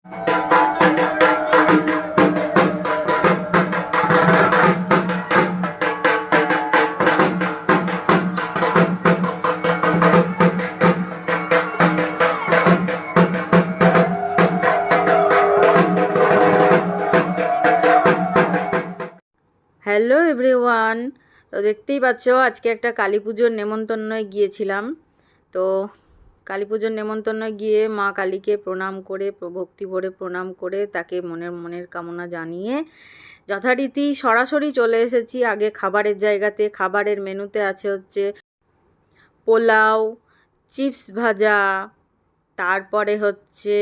Hello everyone, তো দেখতেই পাচ্ছ আজকে একটা কালী পুজোর নেমন্তন্নয় গিয়েছিলাম। তো কালী পুজোর নেমন্তন্নয় গিয়ে মা কালীকে প্রণাম করে, ভক্তি ভরে প্রণাম করে, তাকে মনের কামনা জানিয়ে যথারীতি সরাসরি চলে এসেছি আগে খাবারের জায়গাতে। খাবারের মেনুতে আছে হচ্ছে পোলাও, চিপস ভাজা, তারপরে হচ্ছে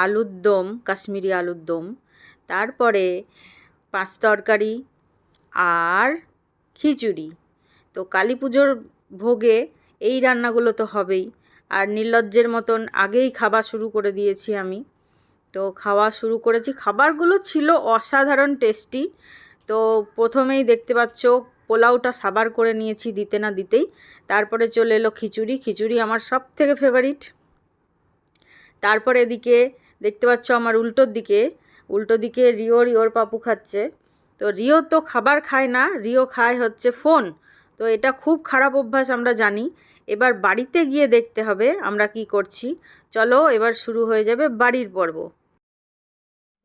আলুর দম, কাশ্মীরি আলুর দম, তারপরে 5 তরকারি আর খিচুড়ি। তো কালী পুজোর ভোগে এই রান্নাগুলো তো হবেই। আর নির্লজ্জের মতন আগেই খাওয়া শুরু করে দিয়েছি আমি। তো খাওয়া শুরু করেছি, খাবারগুলো ছিল অসাধারণ টেস্টি। তো প্রথমেই দেখতে পাচ্ছ পোলাওটা সাবার করে নিয়েছি দিতে না দিতেই। তারপরে চলে এলো খিচুড়ি। খিচুড়ি আমার সব থেকে ফেভারিট। তারপরে এদিকে দেখতে পাচ্ছ আমার উল্টো দিকে রিওর পাপু খাচ্ছে। তো রিও তো খাবার খায় না, রিও খায় হচ্ছে ফোন। তো এটা খুব খারাপ অভ্যাস আমরা জানি। এবার বাড়িতে গিয়ে দেখতে হবে আমরা কি করছি। চলো এবার শুরু হয়ে যাবে বাড়ির পর্ব।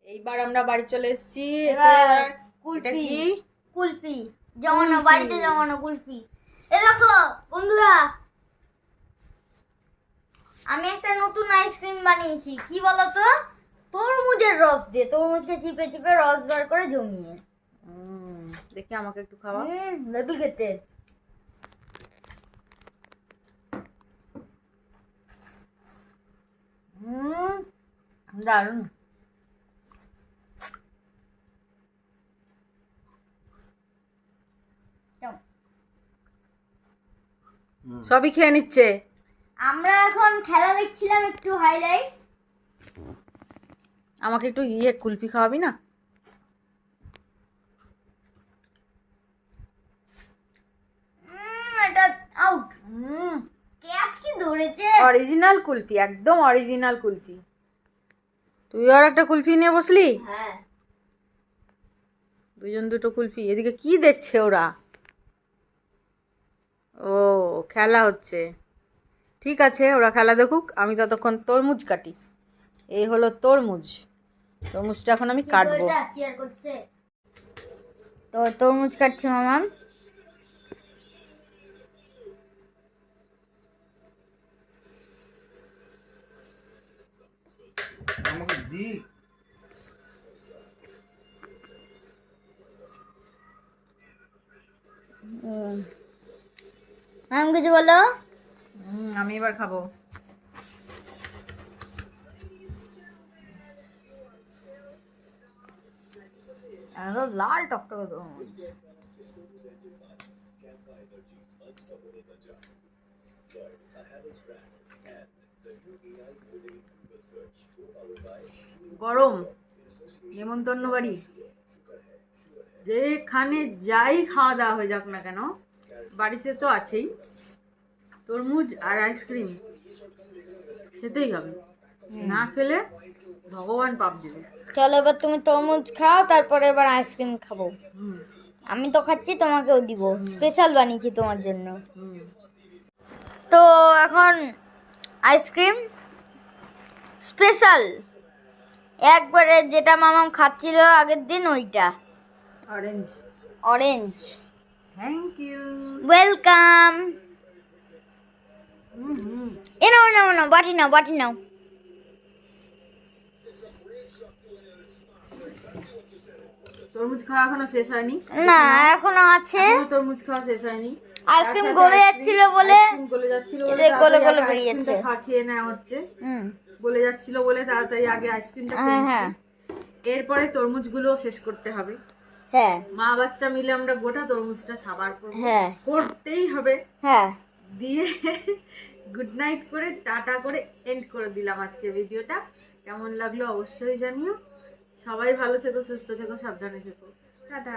এইবার আমরা বাড়ি চলে এসেছি। কুলফি জমানো, বাড়িতে জমানো কুলফি। এ দেখো বন্ধুরা, আমি একটা নতুন আইসক্রিম বানিয়েছি। কি বলতো, তরমুজের রস দিয়ে, তরমুজকে চিপে চিপে রস বার করে জমিয়ে। দেখি আমাকে একটু খাওয়া। বেবি খেতে। দারুণ। সবই খেয়ে নিচ্ছে। আমরা এখন খেলা দেখছিলাম, একটু হাইলাইটস। আমাকে একটু কুলফি খাওয়াবি না? এটা আউট। ক্যাচ কি ধরেছে? অরিজিনাল কুলফি, একদম অরিজিনাল কুলফি। তুই আর একটা কুলফি নিয়ে বসলি? হ্যাঁ, দুজন দুটো কুলফি। এদিকে কি দেখছে ওরা? ও, খেলা হচ্ছে। ঠিক আছে, ওরা খেলা দেখুক, আমি ততক্ষণ তরমুজ কাটি। এই হলো তরমুজটা এখন আমি কাটবো। তো তরমুজ কাটছে মামা। আমাকে দি। ম্যাম কিছু বলো। আমি এবার খাবো। লাল টকটকে তরমুজ। গরম নেমন্তন্ন বাড়ি, যেখানে যাই খাওয়া দাওয়া হয়ে যাক না কেন, বাড়িতে তো আছেই তরমুজ আর আইসক্রিম। খেতেই হবে, না খেলে ভগবান পাপ দেবে। চলো এবার তুমি তরমুজ খাও, তারপরে এবার আইসক্রিম খাবো। আমি তো খাচ্ছি, তোমাকেও দিব। স্পেশাল বানিয়েছি তোমার জন্য। তো এখন আইসক্রিম স্পেশাল, একবারে যেটা মামাম খাচ্ছিল আগের দিন, ওইটা অরেঞ্জ। Thank you, welcome. এ নাও বাটি নাও। তরমুজ খাওয়া এখনো শেষ হয়নি? না, এখনো আছে। তরমুজ খাওয়া শেষ হয়নি। আইসক্রিম গলে যাচ্ছিল বলে গলে বেরিয়েছে। খেয়ে নেওয়া হচ্ছে। গলে যাচ্ছিল বলে তাড়াতাড়ি আগে আইসক্রিমটা খেয়ে নিচ্ছি। এরপরে তরমুজগুলো শেষ করতে হবে। হ্যাঁ, মা বাচ্চা মিলে আমরা গোটা তরমুজটা সাবার করব। হ্যাঁ, করতেই হবে। হ্যাঁ, দিয়ে গুড নাইট করে টাটা করে এন্ড করে দিলাম আজকে ভিডিওটা। কেমন লাগলো অবশ্যই জানিও। সবাই ভালো থেকো, সুস্থ থেকো, সাবধানে থেকো। টাটা।